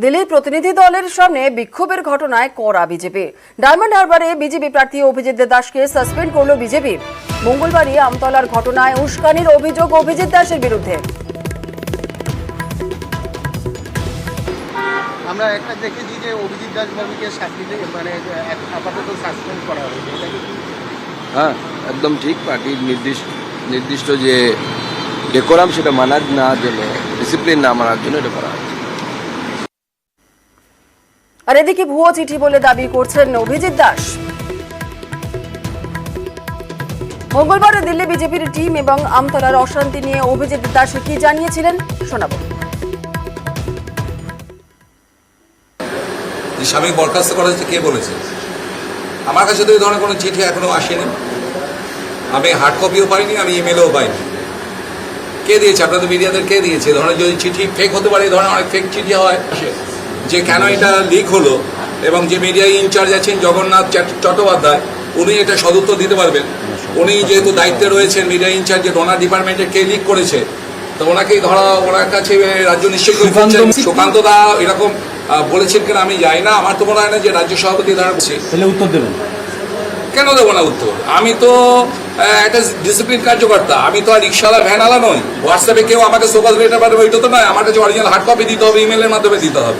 দিল্লির প্রতিনিধি দলের সামনে বিক্ষোভের ঘটনায় কড়া বিজেপি। ডায়মন্ড হারবারে বিজেপি প্রার্থী অভিজিৎ দাসকে সাসপেন্ড করল বিজেপি। মঙ্গলবারই আমতলার ঘটনায় উস্কানির অভিযোগ অভিজিৎ দাসের বিরুদ্ধে। আমরা একটা দেখেছি যে অভিজিৎ দাস বাবুকে আপাতত সাসপেন্ড করা হয়েছে, এটা কি? হ্যাঁ, একদম ঠিক। পার্টির নির্দিষ্ট যে ডেকোরাম সেটা মানার না জন্য, ডিসিপ্লিন না মানার জন্য এটা করা হয়েছে। আর এদিকে ভুয়ো চিঠি বলে দাবি করছেন অভিজিৎ দাস। মঙ্গলবার দিল্লি বিজেপির টিম এবং আমতলার অশান্তি নিয়ে অভিজিৎ দাস কি জানিয়েছিলেন শোনাব। স্বামী বরখাস্ত করা হয়েছে কে বলেছে? আমার কাছে তো এই ধরনের কোনো চিঠি এখনো আসেনি। আমি হার্ড কপিও পাইনি, আমি ইমেলও পাইনি। কে দিয়েছে? আপনাদের মিডিয়াদের কে দিয়েছে? এই ধরনের যদি চিঠি ফেক হতে পারে, এই ধরনের অনেক ফেক চিঠি হয় যে কেন এটা লিক হলো, এবং যে মিডিয়া ইনচার্জ আছেন জগন্নাথ চট্টোপাধ্যায়, উনি এটা সদুত্তর দিতে পারবেন। উনি যেহেতু দায়িত্বে রয়েছেন মিডিয়া ইনচার্জ, যে ডোনার ডিপার্টমেন্টে কে লিক করেছে, তো ওনাকেই ধরা, ওনার কাছে রাজ্য নিশ্চয়ই সুকান্ত দা এরকম বলেছেন কিনা আমি জানি না। আমার তো মনে হয় না যে রাজ্য সভাপতি দ্বারা বলছি। তাহলে উত্তর দেবেন কেন দেবো না উত্তর? আমি তো একটা ডিসিপ্লিন কার্যকর্তা, আমি তো আর রিক্সাওয়ালা ভ্যানওয়ালা নই। হোয়াটসঅ্যাপে কেউ আমাকে সোকাল লেটার পাঠাবে এটা তো নয়। আমার কাছে অরিজিনাল হার্ড কপি দিতে হবে, ইমেলের মাধ্যমে দিতে হবে।